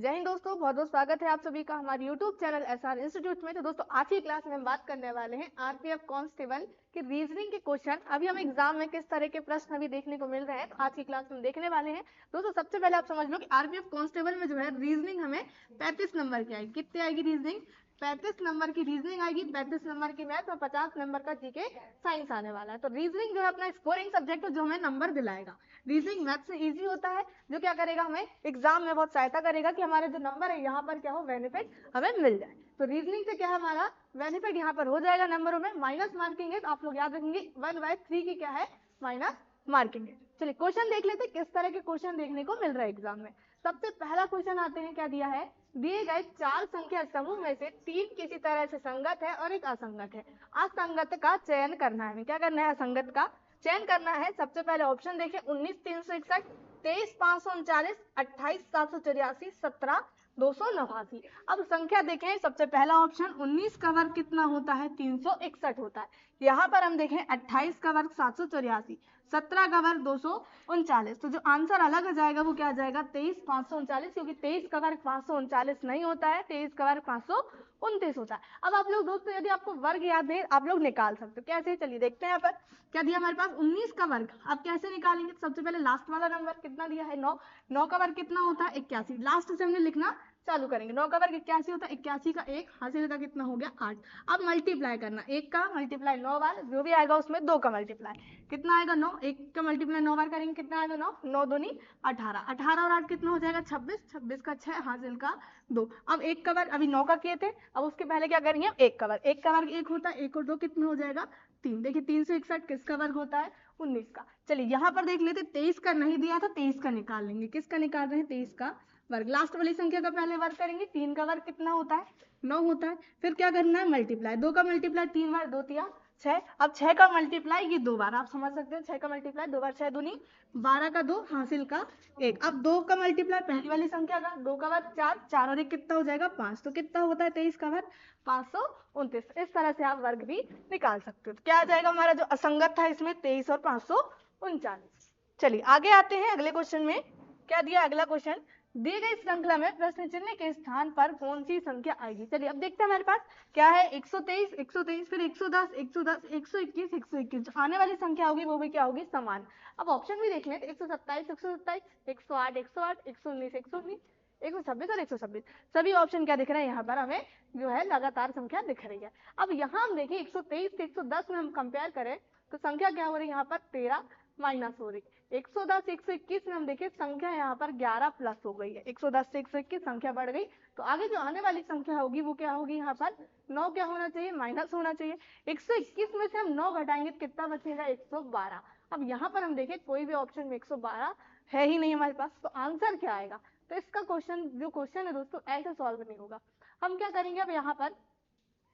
जय हिंद दोस्तों, बहुत बहुत स्वागत है आप सभी का हमारे YouTube चैनल एसआर इंस्टीट्यूट में। तो दोस्तों आज की क्लास में हम बात करने वाले हैं आरपीएफ कांस्टेबल के रीजनिंग के क्वेश्चन। अभी हम एग्जाम में किस तरह के प्रश्न अभी देखने को मिल रहे हैं, तो आज की क्लास में देखने वाले हैं। दोस्तों सबसे पहले आप समझ लो कि आरपीएफ कांस्टेबल में जो है रीजनिंग हमें 35 नंबर की आएगी। कितनी आएगी रीजनिंग? 35 नंबर की रीजनिंग आएगी, 35 नंबर की मैथ और 50 नंबर का जीके साइंस आने वाला है। तो रीजनिंग जो है अपना स्कोरिंग सब्जेक्ट है जो हमें नंबर दिलाएगा। रीजनिंग मैथ से इजी होता है, जो क्या करेगा हमें एग्जाम में बहुत सहायता करेगा कि हमारे जो नंबर है यहाँ पर क्या हो, बेनिफिट हमें मिल जाए। तो रीजनिंग से क्या है हमारा बेनिफिट यहाँ पर हो जाएगा नंबरों में। माइनस मार्किंग है तो आप लोग याद रखेंगे 1/3 की क्या है, माइनस मार्किंग है। चलिए क्वेश्चन देख लेते किस तरह के क्वेश्चन देखने को मिल रहा है एग्जाम में। सबसे पहला क्वेश्चन आते हैं, क्या दिया है, दिए गए 4 संख्या समूह में से 3 किसी तरह से संगत है और एक असंगत है। असंगत का चयन करना है। क्या करना है? असंगत का चयन करना है। सबसे पहले ऑप्शन देखिए, 19,361, 23,539, 28,784, 17,289। अब संख्या देखें, सबसे पहला ऑप्शन 19 का वर्ग कितना होता है, 361 होता है। यहाँ पर हम देखें 28 का वर्ग 784, 17 का वर्ग 239। तो जो आंसर अलग आ जाएगा वो क्या आ जाएगा, 23,539, क्योंकि 23 का वर्ग 539 नहीं होता है, 23 का वर्ग 529 होता है। अब आप लोग दोस्तों यदि आपको वर्ग याद है आप लोग निकाल सकते हो। कैसे? चलिए देखते हैं। यहाँ पर क्या दिया हमारे पास, 19 का वर्ग। आप कैसे निकालेंगे? सबसे पहले लास्ट वाला नंबर कितना दिया है, 9। 9 का वर्ग कितना होता है, 81। लास्ट से हमने लिखना चालू करेंगे। 9 का वर्ग 81 होता है, 81 का 1 हासिल का कितना हो गया, 8। अब मल्टीप्लाई करना, 1 का मल्टीप्लाई 9 बार, जो भी आएगा उसमें 2 का मल्टीप्लाई कितना आएगा, 9। 1 का मल्टीप्लाई 9 बार करेंगे, कितना आएगा, 9। 9 दूनी 18, 18 और 8 कितना हो जाएगा, 26। 26 का 6 हासिल का 2। अब 1 का वर्ग अभी 9 का किए थे, अब उसके पहले क्या करेंगे, 1 का वर्ग। 1 का वर्ग 1 होता है, 1 और 2 कितना हो जाएगा, 3। देखिए 361 किसका वर्ग होता है, 19 का। चलिए यहाँ पर देख लेते, 23 का नहीं दिया था, 23 का निकाल लेंगे। किसका निकाल रहे हैं, 23 का वर्ग। लास्ट वाली संख्या का पहले वर्ग करेंगे। 3 का वर्ग कितना होता है, 9 होता है। फिर क्या करना है, मल्टीप्लाई। 2 का मल्टीप्लाई 3 बार, 2 तिया 6। अब 6 का मल्टीप्लाई ये 2 बार, आप समझ सकते हो। 6 का मल्टीप्लाई 2 बार, 6 दूनी 12 का 2 हासिल का 1। अब 2 का मल्टीप्लाई पहली वाली संख्या का, 2 का वर्ग 4, 4 और 1 कितना हो जाएगा, 5। तो कितना होता है 23 का वर्ग, 529। इस तरह से आप वर्ग भी निकाल सकते हो। तो क्या आ जाएगा हमारा जो असंगत था इसमें, 23 और 539। चलिए आगे आते हैं अगले क्वेश्चन में। क्या दिया अगला क्वेश्चन, दिए गई श्रृंखला में प्रश्न चिन्ह के स्थान पर कौन सी संख्या आएगी। चलिए अब देखते हैं हमारे पास क्या है, 123, 123, फिर 110, 110, 121, 121। आने वाली संख्या होगी वो भी क्या होगी, समान। अब ऑप्शन भी देख लें, 127, 127, 108, 108, 119, 119, 126 और 126। सभी ऑप्शन क्या दिख रहे हैं यहाँ पर हमें, जो है लगातार संख्या दिख रही है। अब यहाँ हम देखें 123 से 110 में हम कंपेयर करें तो संख्या क्या हो रही है, यहाँ पर 13 माइनस हो रही। 110 121 में हम देखें संख्या यहाँ पर 11 प्लस हो गई है। 110 से 121 संख्या बढ़ गई, तो आगे जो आने वाली संख्या होगी वो क्या होगी, यहाँ पर 9 क्या होना चाहिए, माइनस होना चाहिए। 121 में से हम 9 घटाएंगे तो कितना बचेगा, 112। अब यहाँ पर हम देखें कोई भी ऑप्शन में 112 है ही नहीं हमारे पास, तो आंसर क्या आएगा। तो इसका क्वेश्चन जो क्वेश्चन है दोस्तों ऐसे सॉल्व नहीं होगा। हम क्या करेंगे, अब यहाँ पर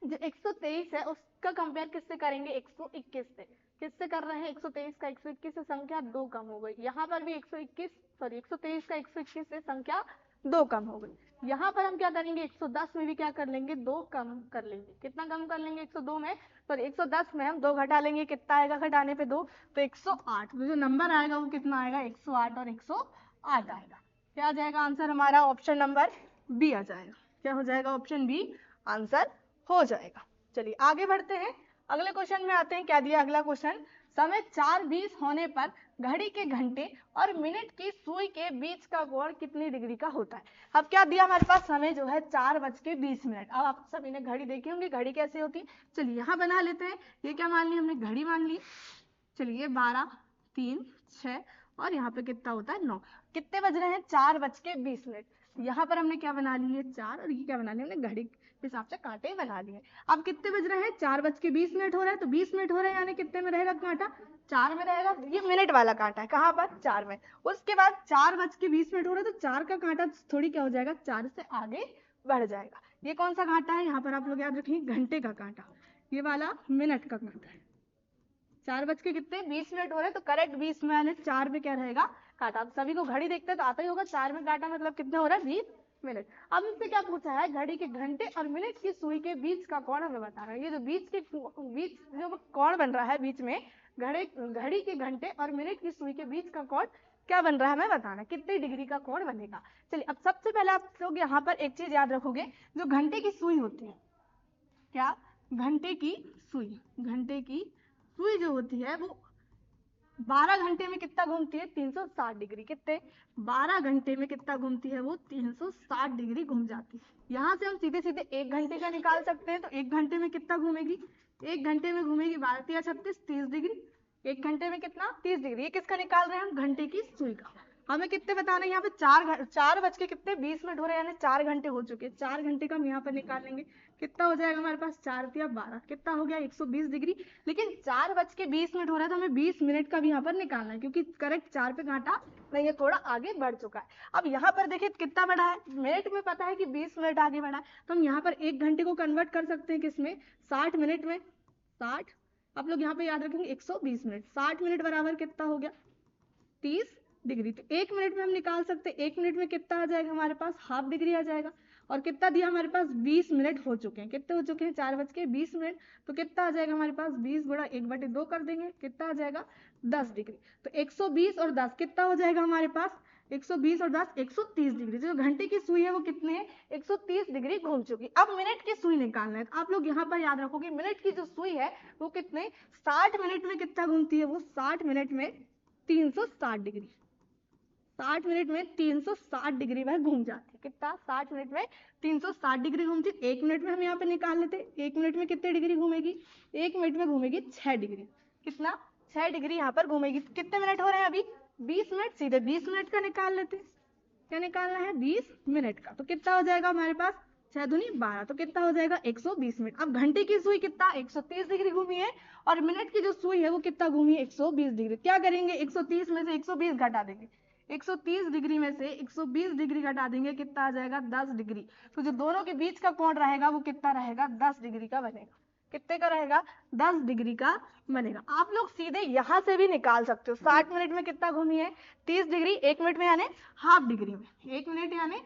जो 123 है उसका कंपेयर किससे करेंगे, 121 से। किससे कर रहे हैं, 123 का 121 से संख्या 2 कम हो गई। यहाँ पर भी 123 का 121 से संख्या 2 कम हो गई। यहाँ पर हम क्या करेंगे, 110 में भी क्या कर लेंगे, 2 कम कर लेंगे। कितना कम कर लेंगे, 102 में, सॉरी 110 में हम 2 घटा लेंगे, कितना आएगा घटाने पे 2, तो 108। तो जो नंबर आएगा वो कितना आएगा, 108 और 108 आएगा। क्या आ जाएगा आंसर हमारा, ऑप्शन नंबर बी आ जाएगा। क्या हो जाएगा, ऑप्शन बी आंसर हो जाएगा। चलिए आगे बढ़ते हैं, अगले क्वेश्चन में आते हैं। क्या दिया अगला क्वेश्चन, समय 4:20 होने पर घड़ी के घंटे और मिनट की सुई के बीच का कोण कितनी डिग्री का होता है। अब क्या दिया हमारे पास, समय जो है 4:20। अब आप सभी ने घड़ी देखी होंगी, घड़ी कैसे होती है। चलिए यहाँ बना लेते हैं। ये क्या मान ली हमने, घड़ी मान ली। चलिए 12, 3, 6 और यहाँ पे कितना होता है, 9। कितने बज रहे हैं, 4:20। यहाँ पर हमने क्या बना ली है, 4, और ये क्या बना लिया हमने, घड़ी के हिसाब से कांटे बना लिए। अब कितने बज रहे हैं, 4:20 हो रहा है, तो 20 मिनट हो रहे हैं, यानी कितने में रहेगा कांटा, 4 में रहेगा। ये मिनट वाला कांटा है, कहाँ पर, 4 में। उसके बाद 4:20 हो रहा है, तो 4 का कांटा थोड़ी क्या हो जाएगा, 4 से आगे बढ़ जाएगा। ये कौन सा कांटा है, यहाँ पर आप लोग याद रखिए, घंटे का कांटा। ये वाला मिनट का कांटा है। 4:20 हो रहे हैं, तो करेक्ट 20 में यानी 4 में क्या रहेगा, काटा। अब सभी को घड़ी देखते हैं तो आता ही होगा, 4 में काटा मतलब कितने हो रहा है, 20 मिनट। अब इससे क्या पूछा है, घड़ी के घंटे और मिनट की सुई के बीच का कोण हमें बता रहा है। ये जो बीच जो कोण बन रहा है बीच में, घड़ी के घंटे और मिनट की सुई के बीच का कोण क्या बन रहा है हमें बताना है, कितने डिग्री का कोण बनेगा। चलिए अब सबसे पहले आप लोग यहाँ पर एक चीज याद रखोगे, जो घंटे की सुई होती है, क्या, घंटे की सुई जो होती है वो 12 घंटे में कितना घूमती है, 360 डिग्री। कितने, 12 घंटे में कितना घूमती है वो, 360 डिग्री घूम जाती है। यहाँ से हम सीधे सीधे 1 घंटे का निकाल सकते हैं, तो 1 घंटे में कितना घूमेगी, 1 घंटे में घूमेगी 12 या 36, 30 डिग्री। 1 घंटे में कितना, 30 डिग्री। ये किसका निकाल रहे हैं हम, घंटे की सुई का। हमें कितने बताना है यहाँ पे, 4 बज के कितने 20 मिनट हो रहे हैं, यानी 4 घंटे हो चुके हैं। 4 घंटे का हम यहाँ पर निकाल लेंगे, कितना हो जाएगा हमारे पास, 4 या 12, कितना हो गया, 120 डिग्री। लेकिन 4 बज के 20 मिनट हो रहा है, तो हमें 20 मिनट का भी यहाँ पर निकालना है, क्योंकि करेक्ट 4 पे कांटा नहीं है, थोड़ा आगे बढ़ चुका है। अब यहाँ पर देखिए कितना बढ़ा है, मिनट में पता है कि 20 मिनट आगे बढ़ा है, तो हम यहाँ पर 1 घंटे को कन्वर्ट कर सकते हैं किसमें, 60 मिनट में। 60, आप लोग यहाँ पे याद रखेंगे 120 मिनट, 60 मिनट बराबर कितना हो गया, 30 डिग्री। तो 1 मिनट में हम निकाल सकते हैं, 1 मिनट में कितना आ जाएगा हमारे पास, हाफ डिग्री आ जाएगा। और कितना दिया हमारे पास, 20 मिनट हो चुके हैं। कितने हो चुके हैं, 4 बज के 20 मिनट। तो कितना आ जाएगा हमारे पास, 20 गुणा 1/2 कर देंगे, कितना आ जाएगा, 10 डिग्री। तो 120 और 10 कितना हो जाएगा हमारे पास, 120 और 10 130 डिग्री। जो घंटे की सुई है वो कितने है, 130 डिग्री घूम चुकी। अब मिनट की सुई निकालना है, तो आप लोग यहाँ पर याद रखोगे मिनट की जो सुई है वो कितने, 60 मिनट में कितना घूमती है वो, 60 मिनट में 360 डिग्री। 60 मिनट में 360 डिग्री वह घूम जाती है। कितना, 60 मिनट में 360 डिग्री घूमती है। 1 मिनट में हम यहाँ पे निकाल लेते हैं, 1 मिनट में कितने डिग्री घूमेगी, 1 मिनट में घूमेगी 6 डिग्री। कितना, 6 डिग्री यहाँ पर घूमेगी। कितने मिनट हो रहे हैं अभी, 20 मिनट। सीधे 20 मिनट का निकाल लेते हैं, क्या निकालना है, 20 मिनट का। तो कितना हो जाएगा हमारे पास, 6 दूनी 12, तो कितना हो जाएगा 120 मिनट। अब घंटे की सुई कितना, 130 डिग्री घूमी है, और मिनट की जो सुई है वो कितना घूमी है, 120 डिग्री। क्या करेंगे, 130 में से 120 घटा देंगे, 130 डिग्री में से 120 डिग्री घटा देंगे, कितना आ जाएगा, 10 डिग्री। तो जो दोनों के बीच का कोण रहेगा वो कितना रहेगा, 10 डिग्री का बनेगा। कितने का रहेगा, 10 डिग्री का बनेगा। आप लोग सीधे यहाँ से भी निकाल सकते हो, 60 मिनट में कितना घूमी है, 30 डिग्री। 1 मिनट में यानी हाफ डिग्री में, 1 मिनट यानी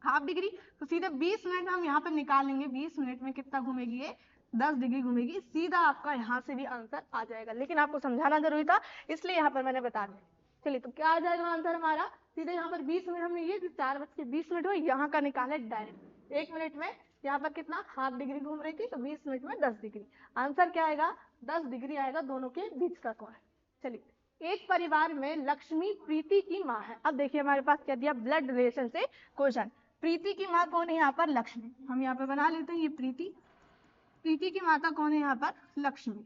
हाफ डिग्री। तो सीधे 20 मिनट में हम यहाँ पर निकाल लेंगे, 20 मिनट में कितना घूमेगी ये, 10 डिग्री घूमेगी। सीधा आपका यहाँ से भी आंसर आ जाएगा, लेकिन आपको समझाना जरूरी था, इसलिए यहाँ पर मैंने बता दिया। चलिए तो क्या आ जाएगा आंसर हमारा, सीधे यहाँ पर 20 मिनट हमने ये 4 बज के 20 मिनट हुए, यहाँ का निकाले डायरेक्ट। 1 मिनट में यहाँ पर कितना, हाफ डिग्री घूम रही थी, तो 20 मिनट में 10 डिग्री। आंसर क्या आएगा, 10 डिग्री आएगा, दोनों के बीच का कोण। चलिए, एक परिवार में लक्ष्मी प्रीति की माँ है। अब देखिए हमारे पास क्या दिया, ब्लड रिलेशन से क्वेश्चन। प्रीति की माँ कौन है यहाँ पर, लक्ष्मी। हम यहाँ पे बना लेते हैं, ये प्रीति की माता कौन है यहाँ पर, लक्ष्मी।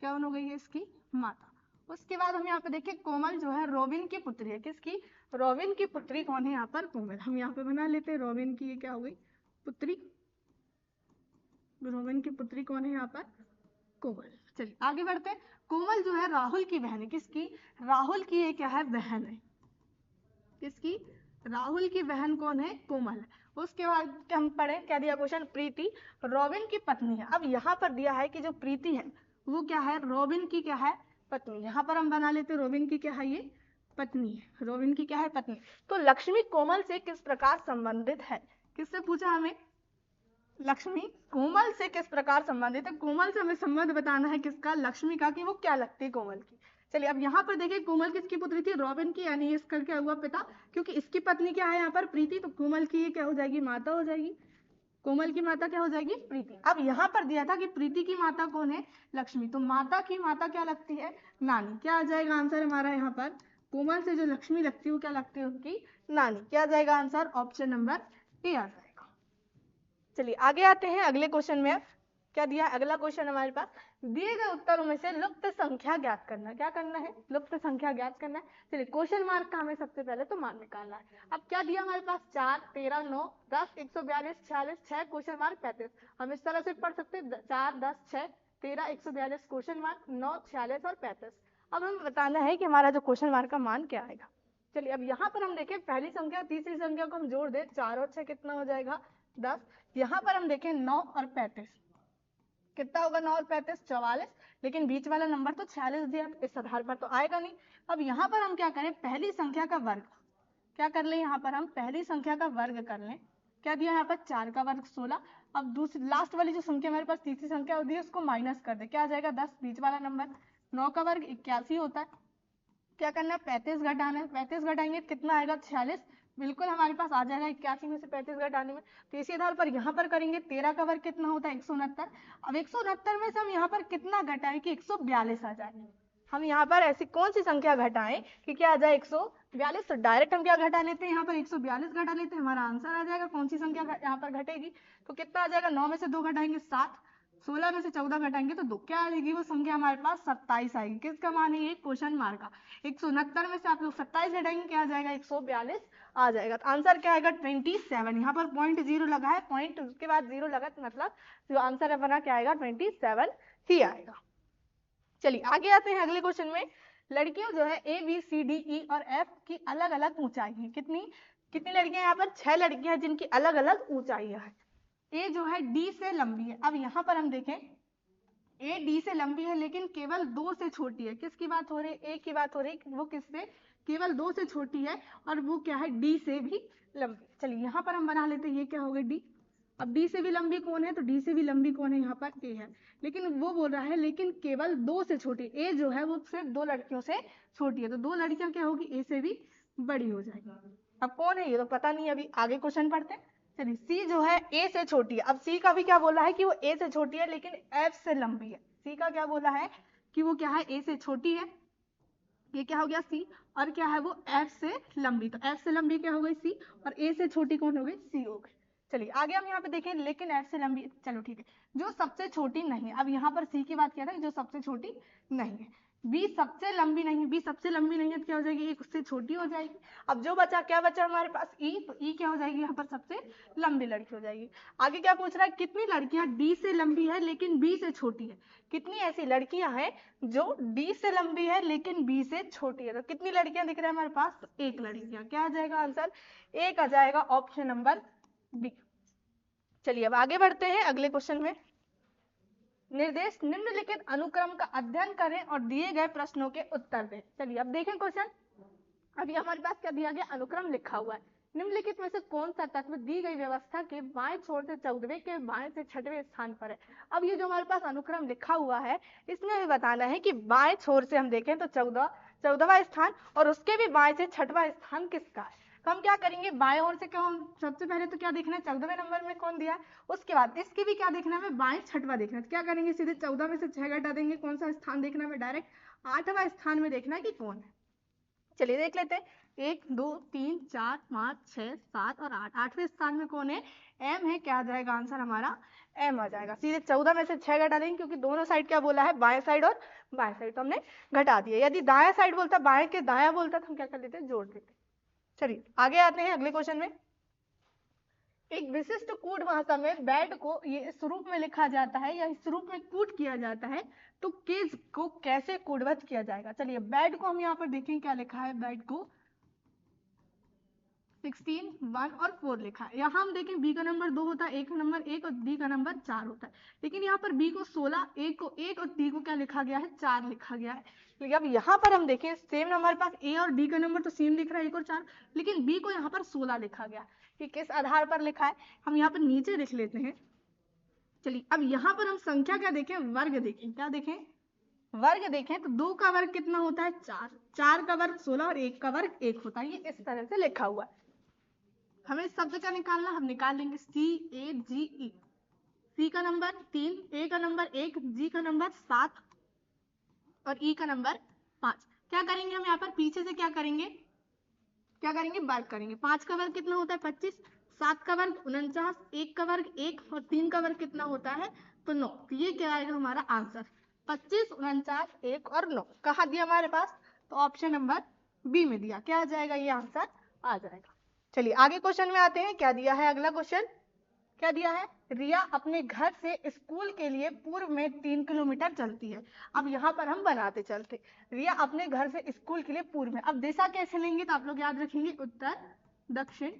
क्या हो गई है इसकी माता। उसके बाद हम यहाँ पे देखिए कोमल जो है रोबिन की पुत्री है। किसकी, रोबिन की पुत्री कौन है यहाँ पर, कोमल। हम यहाँ पे बना लेते हैं रोबिन की, ये क्या हो गई, पुत्री। रोबिन की पुत्री कौन है यहाँ पर, कोमल। चलिए आगे बढ़ते हैं। कोमल जो है राहुल की बहन है। किसकी, राहुल की ये क्या है, बहन है। किसकी, राहुल की बहन कौन है, कोमल है। उसके बाद हम पढ़े, क्या दिया क्वेश्चन, प्रीति रोबिन की पत्नी है। अब यहाँ पर दिया है कि जो प्रीति है वो क्या है, रोबिन की क्या है, पत्नी। यहाँ पर हम बना लेते रोबिन की क्या है, ये पत्नी है। रोबिन की क्या है, पत्नी। तो लक्ष्मी कोमल से किस प्रकार संबंधित है, किससे पूछा हमें, लक्ष्मी कोमल से किस प्रकार संबंधित है। कोमल से हमें संबंध बताना है किसका, लक्ष्मी का, कि वो क्या लगती है कोमल की। चलिए अब यहाँ पर देखिए कोमल किसकी पुत्री थी, रोबिन की, यानी इसका क्या हुआ पिता, क्योंकि इसकी पत्नी क्या है यहाँ पर, प्रीति। तो कोमल की ये क्या हो जाएगी, माता हो जाएगी। कोमल की माता क्या हो जाएगी, प्रीति। अब यहाँ पर दिया था कि प्रीति की माता कौन है, लक्ष्मी। तो माता की माता क्या लगती है, नानी। क्या आ जाएगा आंसर हमारा यहाँ पर, कोमल से जो लक्ष्मी लगती है वो क्या लगती है, उनकी नानी। क्या आ जाएगा आंसर, ऑप्शन नंबर ए आ जाएगा। चलिए आगे आते हैं अगले क्वेश्चन में। क्या दिया है अगला क्वेश्चन हमारे पास, दिए गए उत्तरों में से लुप्त संख्या ज्ञात करना। क्या करना है, लुप्त संख्या ज्ञात करना है। चलिए क्वेश्चन मार्क का हमें सबसे पहले तो मान निकालना है। अब क्या दिया हमारे पास, 4, 13, 9, 10, 142, 46, 6 क्वेश्चन मार्क 35। हम इस तरह से पढ़ सकते हैं, 4, 10, 6, 13, 142 क्वेश्चन मार्क, 9, 46 और 35। अब हमें बताना है कि हमारा जो क्वेश्चन मार्क का मान क्या आएगा। चलिए अब यहाँ पर हम देखें, पहली संख्या तीसरी संख्या को हम जोड़ दें, 4 और 6 कितना हो जाएगा, 10। यहाँ पर हम देखें 9 और 35, कितना होगा, 9 और 35 44। लेकिन बीच वाला नंबर तो 46 दिया, इस आधार पर तो आएगा नहीं। अब यहाँ पर हम क्या करें, पहली संख्या का वर्ग, क्या कर लें, यहाँ पर हम पहली संख्या का वर्ग कर लें। क्या दिया यहाँ पर, 4 का वर्ग 16। अब दूसरी लास्ट वाली जो संख्या हमारे पास तीसरी संख्या होती है उसको माइनस कर दे, क्या आ जाएगा 10। बीच वाला नंबर 9 का वर्ग 81 होता है, क्या करना है, 35 घटाना है, 35 घटाएंगे कितना आएगा 46, बिल्कुल हमारे पास आ जाएगा 81 में से 35 घटाने में। तो इसी आधार पर यहाँ पर करेंगे 13 का वर्ग कितना होता है 169। अब 169 में से हम यहाँ पर कितना घटाएं कि 142 आ जाए। हम यहाँ पर ऐसी कौन सी संख्या घटाएं कि क्या आ जाए 142। तो डायरेक्ट हम क्या घटा लेते हैं, यहाँ पर 142 घटा लेते हैं, हमारा आंसर आ जाएगा। कौन सी संख्या यहाँ पर घटेगी, तो कितना आ जाएगा, 9 में से 2 घटाएंगे 7, 16 में से 14 घटाएंगे तो 2, क्या आएगी वो संख्या हमारे पास 27 आएगी। किसका मान है ये, क्वेश्चन मार्क का। 169 में से आप लोग 27 घटाएंगे, क्या आ जाएगा 142 आ जाएगा। तो आंसर क्या आएगा 27। यहाँ पर पॉइंट 0 लगा है, पॉइंट उसके बाद 0 लगा, तो मतलब जो आंसर है बना क्या आएगा 27 ही आएगा। चलिए आगे आते हैं अगले क्वेश्चन में। लड़कियों जो है A B C D E और एफ की अलग अलग ऊंचाई है। कितनी कितनी लड़कियां, यहाँ पर 6 लड़कियां जिनकी अलग अलग ऊंचाइयां हैं। ए जो है डी से लंबी है। अब यहाँ पर हम देखें ए डी से लंबी है लेकिन केवल 2 से छोटी है। किसकी बात हो रही है, ए की बात हो रही है, वो किससे, केवल 2 से छोटी है, और वो क्या है डी से भी लंबी। चलिए यहाँ पर हम बना लेते हैं, ये क्या हो गई डी। अब डी से भी लंबी कौन है, तो डी से भी लंबी कौन है, यहाँ पर ए है, लेकिन वो बोल रहा है लेकिन केवल 2 से छोटी। ए जो है वो सिर्फ 2 लड़कियों से छोटी है, तो 2 लड़कियां क्या होगी ए से भी बड़ी हो जाएगी। अब कौन है ये तो पता नहीं, अभी आगे क्वेश्चन पढ़ते हैं। चलिए सी जो है ए से छोटी है। अब सी का भी क्या बोला है कि वो ए से छोटी है लेकिन एफ से लंबी है। सी का क्या बोला है कि वो क्या है ए से छोटी है, ये क्या हो गया सी, और क्या है वो एफ से लंबी। तो एफ से लंबी क्या हो गई सी, और ए से छोटी कौन हो गई सी हो गई। चलिए आगे हम यहाँ पे देखें, लेकिन एफ से लंबी, चलो ठीक है, जो सबसे छोटी नहीं है। अब यहाँ पर सी की बात किया था, जो सबसे छोटी नहीं है। बी सबसे लंबी नहीं, बी सबसे लंबी नहीं है तो क्या हो जाएगी, एक उससे छोटी हो जाएगी। अब जो बचा, क्या बचा हमारे पास ई, तो ई क्या हो जाएगी यहाँ पर सबसे लंबी लड़की हो जाएगी। आगे क्या पूछ रहा है, कितनी लड़कियां डी से लंबी है लेकिन बी से छोटी है। कितनी ऐसी लड़कियां हैं जो डी से लंबी है लेकिन बी से छोटी है। तो कितनी लड़कियां दिख रहा है हमारे पास, तो एक लड़कियां। क्या आ जाएगा आंसर, एक आ जाएगा, ऑप्शन नंबर बी। चलिए अब आगे बढ़ते हैं अगले क्वेश्चन में। निर्देश निम्नलिखित अनुक्रम का अध्ययन करें और दिए गए प्रश्नों के उत्तर दें। चलिए अब देखें क्वेश्चन। अभी हमारे पास क्या दिया गया, अनुक्रम लिखा हुआ है। निम्नलिखित में से कौन सा तत्व दी गई व्यवस्था के बाएं छोर से 14वें के बाएं से 6वें स्थान पर है। अब ये जो हमारे पास अनुक्रम लिखा हुआ है, इसमें भी बताना है कि बाएं छोर से हम देखें तो 14वां स्थान, और उसके भी बाएं से 6वां स्थान किसका है। तो हम क्या करेंगे, बाएं ओर से क्या, सबसे पहले तो क्या देखना है 14वें नंबर में कौन दिया है, उसके बाद इसकी भी क्या देखना है, बाएं 6वां देखना है। तो क्या करेंगे, सीधे 14 में से 6 घटा देंगे, कौन सा स्थान देखना है, डायरेक्ट 8वां स्थान में देखना है कि कौन है। चलिए देख लेते हैं, 1 2 3 4 5 6 7 और 8, 8वें स्थान में कौन है, एम है। क्या आ जाएगा आंसर हमारा, एम आ जाएगा। सीधे 14 में से 6 घटा देंगे, क्योंकि दोनों साइड क्या बोला है, बाएं साइड और बाएं साइड, तो हमने घटा दिया। यदि दायां साइड बोलता, बाएं के दाया बोलता, तो हम क्या कर लेते हैं, जोड़ देते। चलिए आगे आते हैं अगले क्वेश्चन में। एक विशिष्ट कूट भाषा में बैट को ये इस रूप में लिखा जाता है या इस रूप में कूट किया जाता है, तो केज को कैसे कूटबद्ध किया जाएगा। चलिए बैट को हम यहाँ पर देखें, क्या लिखा है, बैट को 16 1 और 4 लिखा है। यहाँ हम देखें बी का नंबर 2 होता है, ए का नंबर 1 और डी का नंबर 4 होता है, लेकिन यहाँ पर बी को 16, ए को 1 और डी को क्या लिखा गया है, 4 लिखा गया है। लेकिन अब यहाँ पर हम देखें, सेम हमारे पास ए और डी का नंबर तो सेम लिख रहा है 1 और 4, लेकिन बी को यहाँ पर 16 लिखा गया। कि किस आधार पर लिखा है, हम यहाँ पर नीचे लिख लेते हैं। चलिए अब यहाँ पर हम संख्या क्या देखें, वर्ग देखें। क्या देखें, वर्ग देखें तो 2 का वर्ग कितना होता है 4, 4 का वर्ग 16 और 1 का वर्ग 1 होता है। ये इस तरह से लिखा हुआ है। हमें शब्द का निकालना, हम निकाल लेंगे CAGE। सी का नंबर 3, ए का नंबर 1, जी का नंबर 7 और ई का नंबर 5। क्या करेंगे हम यहाँ पर पीछे से क्या करेंगे, वर्ग करेंगे। 5 का वर्ग कितना होता है 25, 7 का वर्ग 49, 1 का वर्ग 1 और 3 का वर्ग कितना होता है तो 9। तो ये क्या आएगा हमारा आंसर, 25 49 1 और 9। कहाँ दिया हमारे पास, तो ऑप्शन नंबर बी में दिया। क्या आ जाएगा, ये आंसर आ जाएगा। चलिए आगे क्वेश्चन में आते हैं। क्या दिया है अगला क्वेश्चन, क्या दिया है, रिया अपने घर से स्कूल के लिए पूर्व में 3 किलोमीटर चलती है। अब यहाँ पर हम बनाते चलते, रिया अपने घर से स्कूल के लिए पूर्व में। अब दिशा कैसे लेंगे, तो आप लोग याद रखेंगे उत्तर दक्षिण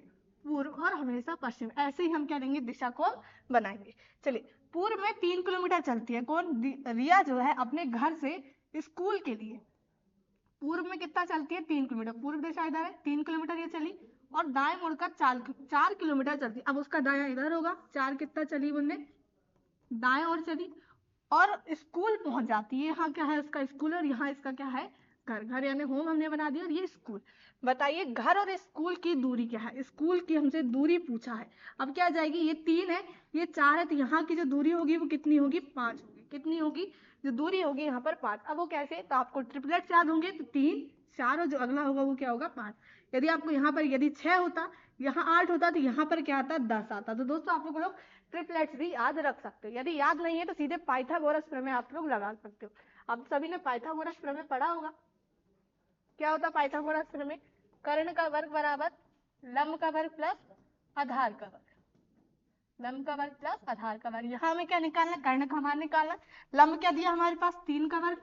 पूर्व और हमेशा पश्चिम, ऐसे ही हम क्या लेंगे, दिशा को बनाएंगे। चलिए पूर्व में 3 किलोमीटर चलती है कौन, रिया जो है अपने घर से स्कूल के लिए पूर्व में कितना चलती है 3 किलोमीटर, पूर्व दिशा इधर है 3 किलोमीटर ये चली, और दाएं मुड़कर 4 किलोमीटर चलती। अब उसका दायां इधर होगा, 4 कितना चली बोलने, दाएं और चली, और स्कूल पहुंच जाती है। यहाँ क्या है उसका स्कूल और यहाँ इसका क्या है घर, घर यानी होम हमने बना दिया, और ये स्कूल। बताइए घर और स्कूल की दूरी क्या है? स्कूल की हमसे दूरी पूछा है। अब क्या आ जाएगी, ये 3 है, ये 4 है, तो यहाँ की जो दूरी होगी वो कितनी होगी? 5 होगी। कितनी होगी जो दूरी होगी यहाँ पर? 5। अब वो कैसे? तो आपको ट्रिपलेट्स याद होंगे, तो 3 4 और जो अगला होगा वो क्या होगा? 5। यदि आपको यहाँ पर यदि 6 होता, यहाँ 8 होता, तो यहाँ पर क्या आता? 10 आता। तो दोस्तों आप लोग ट्रिपलेट्स भी याद रख सकते हो। यदि याद नहीं है तो सीधे पाइथागोरस प्रमेय आप लोग लगा सकते हो। अब सभी ने पाइथागोरस प्रमेय पढ़ा होगा। क्या होता पाइथागोरस प्रमेय? कर्ण का वर्ग बराबर लंब का वर्ग प्लस आधार का वर्ग, लंब का वर्ग प्लस आधार का वर्ग। यहाँ हमें क्या निकालना? कर्ण का मान निकालना। लंब क्या दिया हमारे पास? 3 का वर्ग,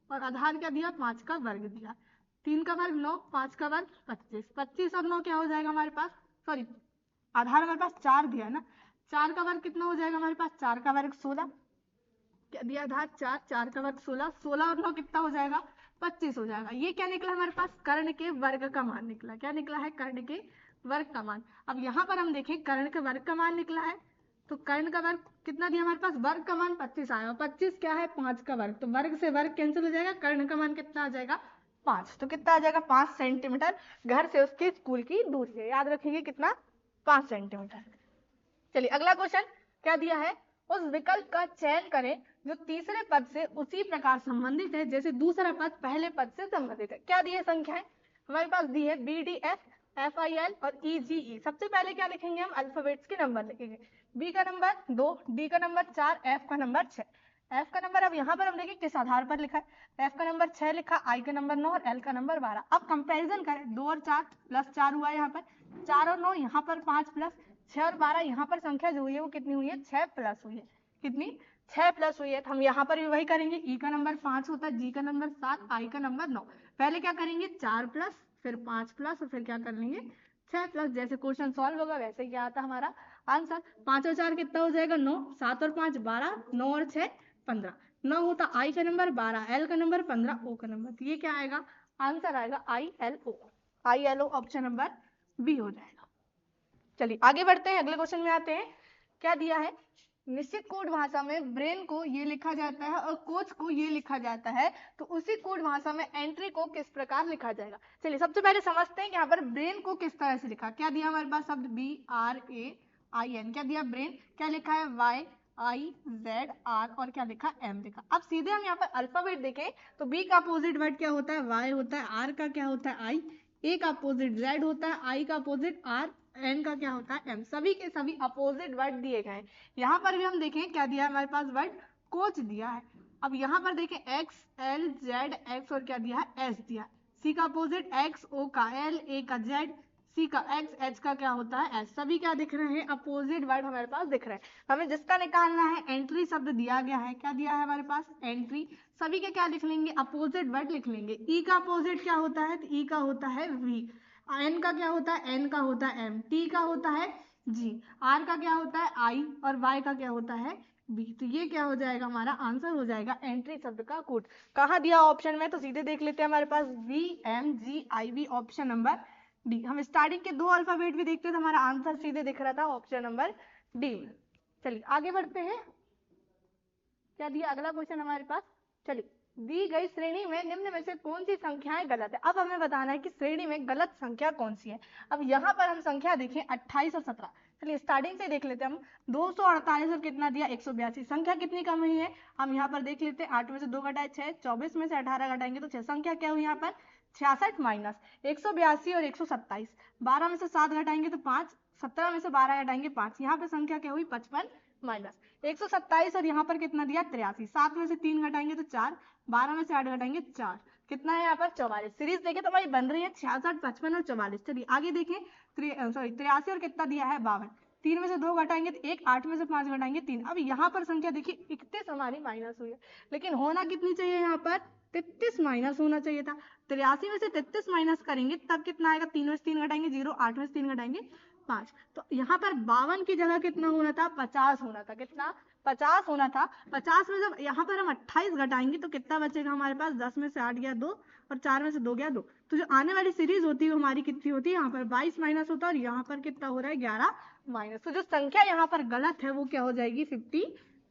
और आधार क्या दिया? 5 का वर्ग दिया। 3 का वर्ग 9, 5 का वर्ग 25। 25 और 9 क्या हो जाएगा हमारे पास? सॉरी, आधार हमारे पास 4 दिया है ना, 4 का वर्ग कितना हो जाएगा हमारे पास? 4 का वर्ग 16। क्या दिया? आधार 4, 4 का वर्ग 16, 16 और 9 कितना हो जाएगा? 25 हो जाएगा। ये क्या निकला हमारे पास? कर्ण के वर्ग का मान निकला। क्या निकला है? कर्ण के वर्ग का मान। अब यहाँ पर हम देखें कर्ण के वर्ग का मान निकला है, तो कर्ण का वर्ग कितना दिया हमारे पास? वर्ग का मान 25 आया, 25 क्या है? 5 का वर्ग, तो वर्ग से वर्ग कैंसिल हो जाएगा, कर्ण का मान कितना आ जाएगा? 5। तो कितना आ जाएगा? 5 सेंटीमीटर घर से उसके स्कूल की दूरी है। याद रखेंगे कितना? 5 सेंटीमीटर। चलिए अगला क्वेश्चन क्या दिया है? उस विकल्प का चयन करें जो तीसरे पद से उसी प्रकार संबंधित है जैसे दूसरा पद पहले पद से संबंधित है। क्या दी है संख्याएं? हमारे पास दी है BDF, FIL और EGE। सबसे पहले क्या लिखेंगे हम? अल्फाबेट्स के नंबर लिखेंगे। B का नंबर 2, D का नंबर 4, F का नंबर 6। F का नंबर अब यहाँ पर हम देखें किस आधार पर लिखा है। F का नंबर 6 लिखा, I का नंबर 9 और L का नंबर 12। अब कंपैरिजन करें, 2 और 4 प्लस 4 हुआ यहाँ पर, 4 और 9 यहाँ पर 5 प्लस 6 और 12 यहाँ पर संख्या जो हुई है वो कितनी हुई है? 6 प्लस हुई है। कितनी? 6 प्लस हुई है। तो हम यहाँ पर भी वही करेंगे। E का नंबर 5 होता है, G का नंबर 7, I का नंबर 9। पहले क्या करेंगे? 4 प्लस, फिर 5 प्लस, और फिर क्या कर लेंगे? 6 प्लस। जैसे क्वेश्चन सॉल्व होगा वैसे क्या आता हमारा आंसर। 5 और 4 कितना हो जाएगा? 9, 7 और 5 12, 9 और 6 15। 9 होता I का नंबर, 12 L का नंबर, 15 O का नंबर। तो ये क्या आएगा? आंसर आएगा ILO। ILO option number B हो जाएगा। चलिए आगे बढ़ते हैं, अगले क्वेश्चन में आते हैं। क्या दिया है? निश्चित कोड भाषा में ब्रेन को ये लिखा जाता है और कोच को ये लिखा जाता है, तो उसी कोड भाषा में एंट्री को किस प्रकार लिखा जाएगा? चलिए सबसे पहले समझते हैं कि यहाँ पर ब्रेन को किस तरह से लिखा। क्या दिया हमारे पास शब्द? BRAIN। क्या दिया? ब्रेन। क्या लिखा है? YIZR और क्या लिखा? M लिखा। अब सीधे हम यहाँ पर अल्फाबेट देखें तो B का अपोजिट वर्ड क्या होता है? Y होता है। R का क्या होता है? I। A का अपोजिट Z होता है, I का अपोजिट R, N का क्या होता है? M। सभी के सभी अपोजिट वर्ड दिए गए हैं। यहाँ पर भी हम देखें क्या दिया है हमारे पास? वर्ड कोच दिया है। अब यहाँ पर देखें X, L, Z, X और क्या दिया है? S दिया। C का अपोजिट X, O का L, A का Z, C का X, H का क्या होता है? S। सभी क्या दिख रहे हैं? अपोजिट वर्ड हमारे पास दिख रहे हैं। हमें जिसका निकालना है एंट्री शब्द दिया गया है। क्या दिया है हमारे पास? एंट्री। सभी के क्या लिख लेंगे? अपोजिट वर्ड लिख लेंगे। E का अपोजिट क्या होता है? तो E का होता है V। N का क्या होता है? N का होता है M। T का होता है G। R का क्या होता है? I और Y का क्या होता है? B। तो ये क्या हो जाएगा? हमारा आंसर हो जाएगा एंट्री शब्द का कोड। कहाँ दिया ऑप्शन में? तो सीधे देख लेते हैं हमारे पास VMGIV ऑप्शन नंबर डी। हम स्टार्टिंग के 2 अल्फाबेट भी देखते तो हमारा आंसर सीधे दिख रहा था ऑप्शन नंबर डी। चलिए आगे बढ़ते हैं। क्या दिया अगला क्वेश्चन हमारे पास? चलिए, दी गई श्रेणी में निम्न में से कौन सी संख्याएं गलत है? अब हमें बताना है कि श्रेणी में गलत संख्या कौन सी है। अब यहाँ पर हम संख्या देखें 28 और 17। चलिए स्टार्टिंग से देख लेते हैं हम। 248 और कितना दिया? 182। संख्या कितनी कम हुई है? हम यहाँ पर देख लेते हैं। 8 में से 2 घटाए 6, 24 में से 18 घटाएंगे तो 6। संख्या क्या हुई यहाँ पर? 66 माइनस 182 और 127। 12 में से 7 घटाएंगे तो 5, 17 में से 12 घटाएंगे 5। यहाँ पे संख्या क्या हुई? 55 माइनस 127 और यहाँ पर कितना दिया? 83। 7 में से 3 घटाएंगे तो 4, 12 में से 8 घटाएंगे 4। कितना है यहाँ पर? 44। सीरीज देखें तो हमारी बन रही है 66, 55 और 44। चलिए आगे देखें। 83 और कितना दिया है? 52। 3 में से 2 घटाएंगे तो 1, 8 में से 5 घटाएंगे 3। अब यहाँ पर संख्या देखिए 31 हमारी माइनस हुई है, लेकिन होना कितनी चाहिए यहाँ पर? 33 माइनस होना चाहिए था। 83 में से 33 माइनस करेंगे तब कितना आएगा? 3 में से 3 घटाएंगे 0, 8 में से 3 घटाएंगे 5। तो यहाँ पर 52 की जगह कितना होना था? 50 होना था। कितना? 50 होना था। 50 में जब यहाँ पर हम 28 घटाएंगे तो कितना बचेगा हमारे पास? 10 में से 8 गया 2 और 4 में से 2 गया 2। तो जो आने वाली सीरीज होती है वो हमारी कितनी होती है? यहाँ पर 22 माइनस होता है और यहाँ पर कितना हो रहा है? 11 माइनस। तो जो संख्या यहाँ पर गलत है वो क्या हो जाएगी? 52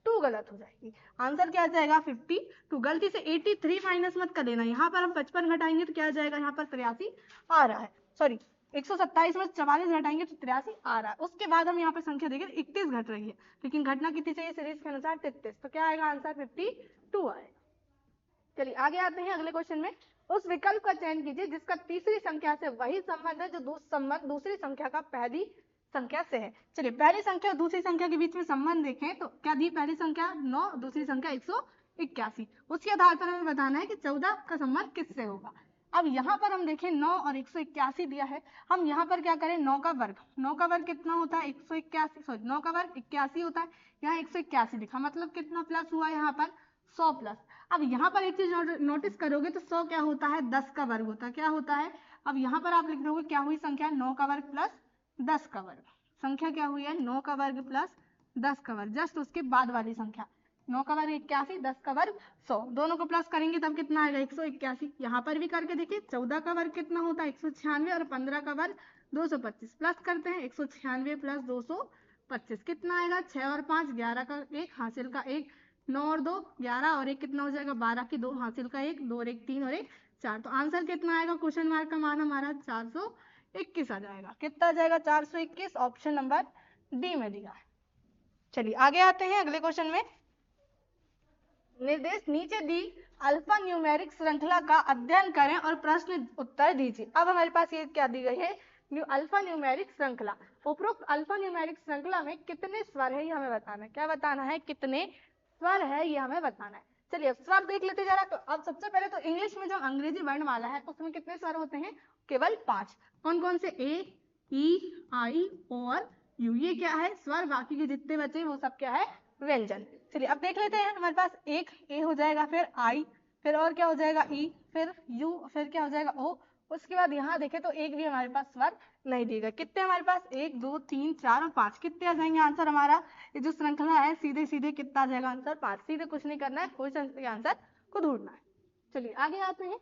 2 गलत हो जाएगी। आंसर क्या आ जाएगा 52। गलती से 83 माइनस मत कर देना, यहाँ पर हम 55 घटाएंगे तो क्या आ जाएगा, यहाँ पर 83 आ रहा है, सॉरी 127 में 44 घटाएंगे तो 83 आ रहा है। उसके बाद हम यहाँ पे संख्या देखें 31 घट रही है, लेकिन घटना कितनी चाहिए सीरीज के अनुसार 33, तो क्या आएगा आंसर 52 आएगा। चलिए आगे आते हैं अगले क्वेश्चन में। उस विकल्प का चयन कीजिए जिसका तीसरी संख्या से वही संबंध है जो संबंध दूसरी संख्या का पहली संख्या से है। चलिए पहली संख्या और दूसरी संख्या के बीच में संबंध देखें तो क्या दी, पहली संख्या 9, दूसरी संख्या 181। उसके आधार पर हमें बताना है कि 14 का संबंध किससे होगा। अब यहाँ पर हम देखें 9 और 181 दिया है, हम यहाँ पर क्या करें 9 का वर्ग, 9 का वर्ग कितना होता है 181, सॉरी 9 का वर्ग 81 होता है, यहाँ 181 लिखा, मतलब कितना प्लस हुआ यहाँ पर 100 प्लस। अब यहाँ पर एक चीज नोटिस करोगे तो 100 क्या होता है 10 का वर्ग होता है, क्या होता है, अब यहाँ पर आप लिख दोगे क्या हुई संख्या 9 का वर्ग प्लस 10 का वर्ग, संख्या क्या हुई है 9 का वर्ग प्लस 10 का वर्ग, जस्ट उसके बाद वाली संख्या 9 का वर्ग 81, 10 का वर्ग 100, दोनों को प्लस करेंगे तब कितना आएगा 181। यहाँ पर भी करके देखिए 14 का वर्ग कितना होता है 196 और 15 का वर्ग 225, प्लस करते हैं 196 प्लस 225 कितना आएगा 6 और 5 11 का 1 हासिल का 1, 9 और 2 11 और 1 कितना हो जाएगा 12 की 2 हासिल का 1, 2 और 1 3 और 1 4, तो आंसर कितना आएगा क्वेश्चन मार्क का मान हमारा 421 आ जाएगा। कितना आ जाएगा 421, ऑप्शन नंबर डी में दिया है। चलिए आगे आते हैं अगले क्वेश्चन में। निर्देश नीचे दी अल्फा न्यूमेरिक श्रृंखला का अध्ययन करें और प्रश्न उत्तर दीजिए। अब हमारे पास ये क्या दी गई है अल्फा न्यूमेरिक श्रृंखला। उपरोक्त अल्फा न्यूमेरिक श्रृंखला में कितने स्वर है ये हमें बताना है, क्या बताना है कितने स्वर है ये हमें बताना है। चलिए स्वर देख लेते जरा। तो अब सबसे पहले तो इंग्लिश में जो अंग्रेजी वर्णमाला है उसमें कितने स्वर होते हैं, केवल 5। कौन कौन से, ए ई आई ओ और यू, ये क्या है स्वर, बाकी के जितने बचे वो सब क्या है व्यंजन। चलिए अब देख लेते हैं, हमारे पास एक ए हो जाएगा, फिर आई, फिर और क्या हो जाएगा ई, फिर यू, फिर क्या हो जाएगा ओ। उसके बाद यहाँ देखें तो एक भी हमारे पास स्वर नहीं दिए गए। कितने हमारे पास 1 2 3 4 और 5, कितने आ जाएंगे आंसर हमारा, ये जो श्रृंखला है सीधे सीधे कितना आ जाएगा आंसर 5, सीधे कुछ नहीं करना है, क्वेश्चन के आंसर को ढूंढना है। चलिए आगे आते हैं।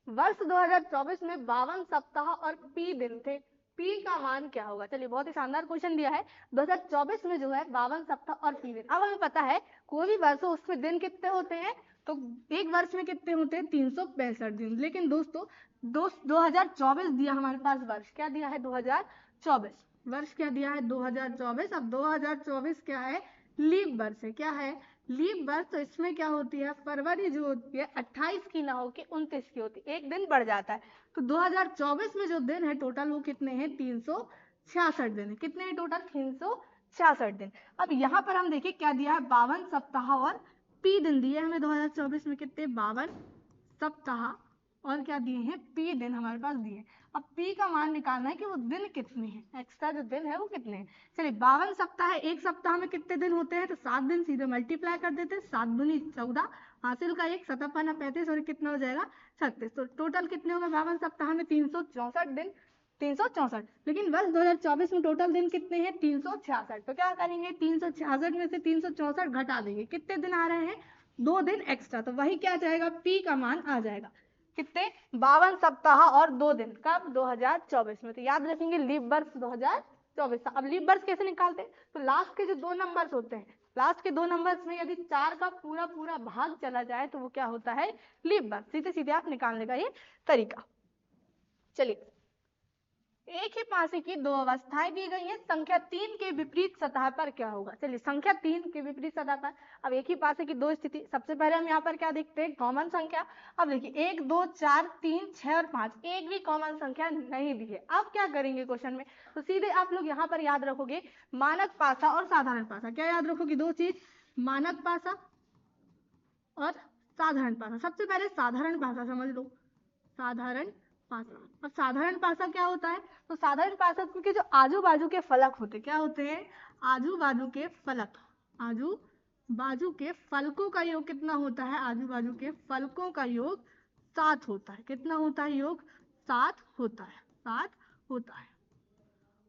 वर्ष 2024 में 52 सप्ताह और पी दिन थे, पी का मान क्या होगा। चलिए बहुत ही शानदार क्वेश्चन दिया है। 2024 में जो है 52 सप्ताह और पी दिन। अब हमें पता है कोई भी वर्ष हो उसमें दिन कितने होते हैं, तो एक वर्ष में कितने होते हैं 365 दिन। लेकिन दोस्तों 2024 दिया हमारे पास वर्ष, क्या दिया है 2024 वर्ष, क्या दिया है 2024। अब 2024 क्या है लीप वर्ष है, क्या है लीप वर्ष। तो इसमें क्या होती है फरवरी जो होती है 28 की ना होकर 29 की होती है, एक दिन बढ़ जाता है। तो 2024 में जो दिन है टोटल वो कितने हैं 366 दिन है। कितने हैं टोटल 366 दिन। अब यहाँ पर हम देखिए क्या दिया है 52 सप्ताह और पी दिन दिए हमें 2024 में, कितने 52 सप्ताह और क्या दिए हैं पी दिन हमारे पास दिए। अब पी का मान निकालना है कि वो दिन कितने हैं, एक्स्ट्रा जो दिन है वो कितने हैं। चलिए 52 सप्ताह है, एक सप्ताह में कितने दिन होते हैं, तो 7 दिन, सीधे मल्टीप्लाई कर देते हैं, 7 दूनी 14 हासिल का 1 7 पाना 35 और कितना हो जाएगा 36। तो टोटल कितने होगा 52 सप्ताह में 364 दिन, 364। लेकिन वर्ष 2024 में टोटल दिन कितने हैं 366। तो क्या करेंगे 366 में से 364 घटा देंगे, कितने दिन आ रहे हैं 2 दिन एक्स्ट्रा, तो वही क्या जाएगा पी का मान आ जाएगा कितने 52 सप्ताह और 2 दिन, कब 2024 में। तो याद रखेंगे लीप वर्ष 2024। अब लीप वर्ष कैसे निकालते हैं, तो लास्ट के जो 2 नंबर्स होते हैं, लास्ट के 2 नंबर्स में यदि 4 का पूरा पूरा भाग चला जाए तो वो क्या होता है लीप वर्ष। सीधे सीधे आप निकालने का ये तरीका। चलिए एक ही पासे की 2 अवस्थाएं दी गई हैं, संख्या 3 के विपरीत सतह पर क्या होगा। चलिए संख्या 3 के विपरीत सतह पर, अब एक ही पासे की 2 स्थिति, सबसे पहले हम यहाँ पर क्या देखते हैं कॉमन संख्या। अब देखिए 1 2 4 3 6 और 5, एक भी कॉमन संख्या नहीं दी है। अब क्या करेंगे क्वेश्चन में, तो सीधे आप लोग यहाँ पर याद रखोगे मानक पासा और साधारण पासा। क्या याद रखोगे 2 चीज, मानक पासा और साधारण पासा। सबसे पहले साधारण पासा समझ लो, साधारण पासा। और साधारण पासा क्या होता है, तो साधारण पासा क्योंकि जो आजू बाजू के फलक होते क्या होते हैं आजू बाजू के फलक, आजू बाजू के फलकों का योग कितना होता है, आजू बाजू के फलकों का योग 7 होता है। कितना होता है योग 7 होता है, 7 होता है।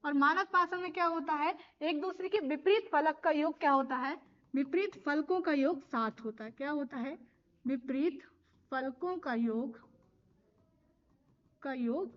और मानक पासा में क्या होता है एक दूसरे के विपरीत फलक का योग क्या होता है, विपरीत फलकों का योग 7 होता है। क्या होता है विपरीत फलकों का योग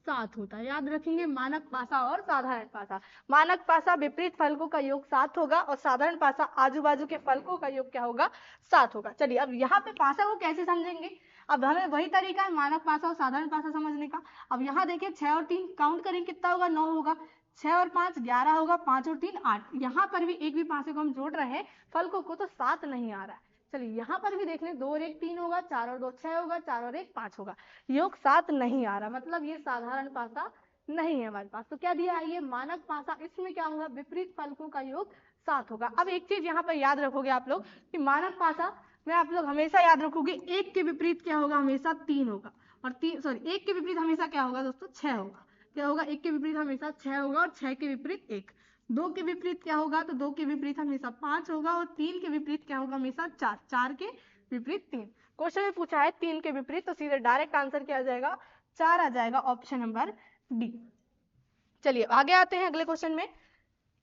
7 होता है। याद रखेंगे, मानक पासा और साधारण पासा। मानक पासा विपरीत फलकों का योग 7 होगा और साधारण पासा आजू बाजू के फलकों का योग क्या होगा, 7 होगा। चलिए अब यहाँ पे पासा को कैसे समझेंगे, अब हमें वही तरीका है मानक पासा और साधारण पासा समझने का। अब यहाँ देखिए 6 और 3 काउंट करेंगे कितना होगा, 9 होगा। 6 और 5 11 होगा, 5 और 3 8। यहाँ पर भी एक भी पासे को हम जोड़ रहे हैं फलकों को तो 7 नहीं आ रहा है। चलिए यहाँ पर भी देख लें, 2 और 1 3 होगा, 4 और 2 6 होगा, 4 और 1 5 होगा, योग 7 नहीं आ रहा, मतलब ये साधारण पासा नहीं है हमारे पास। तो क्या दिया है, ये मानक पासा, इसमें क्या होगा, विपरीत फलकों का योग 7 होगा। अब एक चीज यहाँ पर याद रखोगे आप लोग कि मानक पासा में आप लोग हमेशा याद रखोगे 1 के विपरीत क्या होगा, हमेशा 3 होगा, और 1 के विपरीत हमेशा क्या होगा दोस्तों, 6 होगा। क्या होगा, 1 के विपरीत हमेशा 6 होगा और 6 के विपरीत 1। 2 के विपरीत क्या होगा, तो 2 के विपरीत हमेशा 5 होगा और 3 के विपरीत क्या होगा, हमेशा 4। 4 के विपरीत 3। क्वेश्चन में पूछा है 3 के विपरीत, तो सीधे डायरेक्ट आंसर क्या आ जाएगा, 4 आ जाएगा, ऑप्शन नंबर डी। चलिए आगे आते हैं अगले क्वेश्चन में।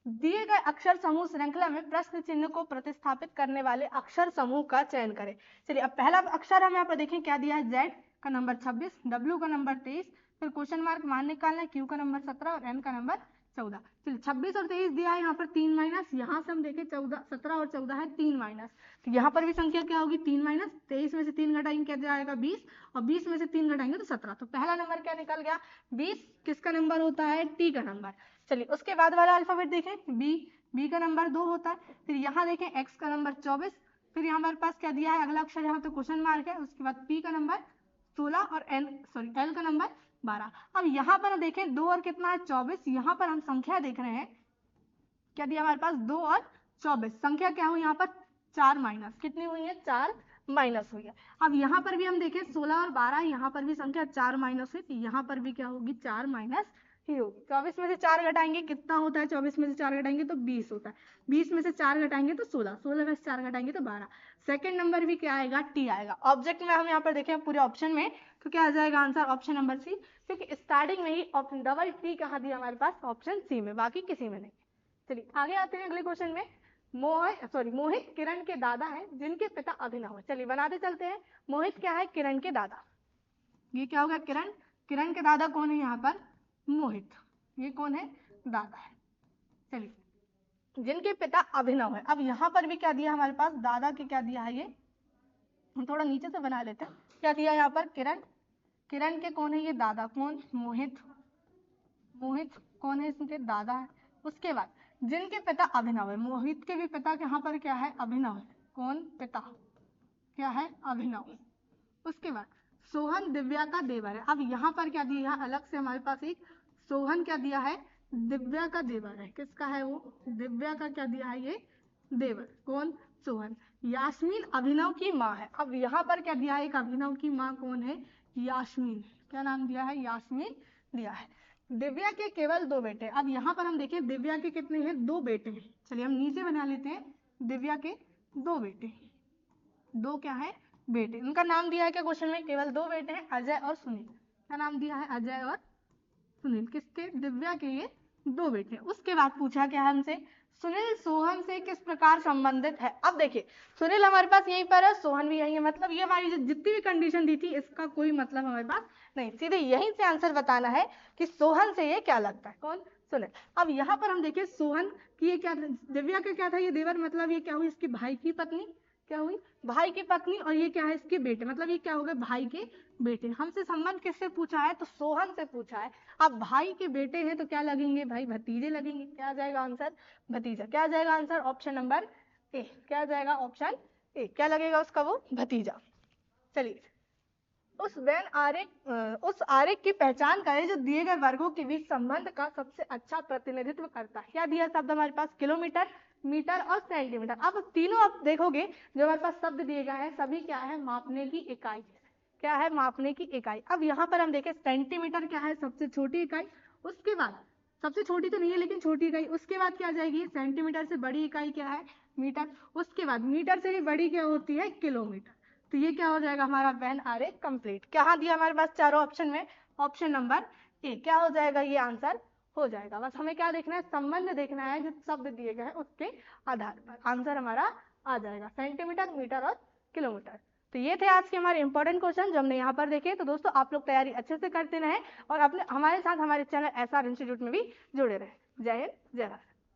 दिए गए अक्षर समूह श्रृंखला में प्रश्न चिन्ह को प्रतिस्थापित करने वाले अक्षर समूह का चयन करें। चलिए अब पहला अक्षर हम यहाँ पर देखें क्या दिया है, Z का नंबर 26, W का नंबर 23, फिर क्वेश्चन मार्क मान निकालना है, Q का नंबर 17 और N का नंबर 14। चलिए 26 और 23 दिया है, यहाँ पर 3 माइनस, यहाँ से हम देखें 17 और 14 है 3 माइनस, तो यहाँ पर भी संख्या क्या होगी, 3 माइनस। 23 में से 3 घटाएंगे क्या जाएगा, 20, और 20 में से 3 घटाएंगे तो 17। तो पहला नंबर क्या निकल गया, 20 किसका नंबर होता है, टी का नंबर। चलिए उसके बाद वाला अल्फाबेट देखें, बी का नंबर 2 होता है। फिर यहाँ देखें एक्स का नंबर 24, फिर यहाँ हमारे पास क्या दिया है, अगला अक्षर यहाँ पे क्वेश्चन मार्क है, उसके बाद पी का नंबर 16 और एल का नंबर 12। अब यहाँ पर देखें 2 और कितना है 24, यहाँ पर हम संख्या देख रहे हैं क्या दिया हमारे पास, 2 और 24, संख्या क्या हुई यहाँ पर 4 माइनस, कितनी हुई है, 4 माइनस हुई है। अब यहाँ पर भी हम देखें 16 और 12, यहाँ पर भी संख्या 4 माइनस हुई, तो यहाँ पर भी क्या होगी, 4 माइनस ही होगी। 24 में से 4 घटाएंगे कितना होता है, 24 में से 4 घटाएंगे तो 20 होता है, 20 में से 4 घटाएंगे तो 16, 16 में से 4 घटाएंगे तो 12। सेकंड नंबर भी क्या आएगा, टी आएगा। ऑब्जेक्ट में हम यहाँ पर देखें पूरे ऑप्शन में, तो क्या आ जाएगा आंसर, ऑप्शन नंबर सी, क्योंकि स्टार्टिंग में ही ऑप्शन डबल टी कहाँ दिया हमारे पास, ऑप्शन सी में, बाकी किसी में नहीं। चलिए आगे आते हैं अगले क्वेश्चन में। मोहित किरण के दादा हैं जिनके पिता अभिनव है। चलिए बनाते चलते हैं। मोहित क्या है, किरण के दादा, ये क्या होगा, किरण के दादा कौन है यहाँ पर, मोहित, ये कौन है, दादा है। चलिए जिनके पिता अभिनव है। अब यहाँ पर भी क्या दिया हमारे पास, दादा के क्या दिया है, ये हम थोड़ा नीचे से बना लेते हैं। क्या दिया यहाँ पर, किरण के कौन है, ये दादा, कौन, मोहित कौन है, इसके दादा है। उसके बाद जिनके पिता अभिनव है, मोहित के भी पिता यहाँ पर क्या है, अभिनव है, कौन, पिता क्या है, अभिनव। उसके बाद सोहन दिव्या का देवर है। अब यहाँ पर क्या दिया है, अलग से हमारे पास एक सोहन क्या दिया है, दिव्या का देवर है, किसका है वो, दिव्या का क्या दिया है, ये देवर, कौन, सोहन। यास्मीन अभिनव की माँ है। अब यहाँ पर क्या दिया है, एक अभिनव की माँ कौन है, यास्मीन, क्या नाम दिया है, यास्मीन दिया है। दिव्या के केवल 2 बेटे। अब यहाँ पर हम देखें दिव्या के कितने हैं, 2 बेटे हैं। चलिए हम नीचे बना लेते हैं, दिव्या के 2 बेटे, 2 क्या है, बेटे। उनका नाम दिया है क्या क्वेश्चन में, केवल 2 बेटे हैं, अजय और सुनील। क्या नाम दिया है, अजय और सुनील, किसके, दिव्या के ये 2 बेटे। उसके बाद पूछा क्या हमसे, सुनील सोहन से किस प्रकार संबंधित है। अब देखिए सुनील हमारे पास यहीं पर है, सोहन भी यहीं है, मतलब ये हमारी जितनी भी कंडीशन दी थी इसका कोई मतलब हमारे पास नहीं, सीधे यहीं से आंसर बताना है कि सोहन से ये क्या लगता है, कौन, सुनील। अब यहाँ पर हम देखें सोहन की ये क्या, दिव्या का क्या था, ये देवर, मतलब ये क्या हुई, इसकी भाई की पत्नी, क्या हुई, भाई की पत्नी, और ये क्या है, इसके बेटे, मतलब ये क्या हो गए, भाई के बेटे। हमसे संबंध किससे पूछा है, तो सोहन से पूछा है। अब भाई के बेटे हैं तो क्या लगेंगे, भाई भतीजे लगेंगे। क्या आ जाएगा आंसर, भतीजा। क्या आ जाएगा आंसर, ऑप्शन नंबर ए। क्या आ जाएगा, ऑप्शन ए, क्या लगेगा उसका, वो भतीजा। चलिए उस आरेख की पहचान करें जो दिए गए वर्गों के बीच संबंध का सबसे अच्छा प्रतिनिधित्व करता है। क्या दिया शब्द हमारे पास, किलोमीटर, मीटर और सेंटीमीटर। अब तीनों आप देखोगे जो हमारे पास शब्द दिए गए हैं सभी क्या है, मापने की इकाई, क्या है, मापने की इकाई। अब यहाँ पर हम देखें सेंटीमीटर क्या है, सबसे छोटी इकाई। उसके बाद सबसे छोटी तो नहीं है लेकिन छोटी इकाई। उसके बाद क्या आ जाएगी, सेंटीमीटर से बड़ी इकाई क्या है, मीटर। उसके बाद मीटर से भी बड़ी क्या होती है, किलोमीटर। तो ये क्या हो जाएगा हमारा वेन आरेख कंप्लीट। क्या दिया हमारे पास चारों ऑप्शन में, ऑप्शन नंबर ए। क्या हो जाएगा, ये आंसर हो जाएगा। बस हमें क्या देखना है, संबंध देखना है जो शब्द दिए गए हैं उसके आधार पर आंसर हमारा आ जाएगा, सेंटीमीटर, मीटर और किलोमीटर। तो ये थे आज के हमारे इंपॉर्टेंट क्वेश्चन जो हमने यहाँ पर देखे। तो दोस्तों आप लोग तैयारी अच्छे से करते रहें और अपने हमारे साथ हमारे चैनल SR इंस्टीट्यूट में भी जुड़े रहें। जय हिंद, जय भारत।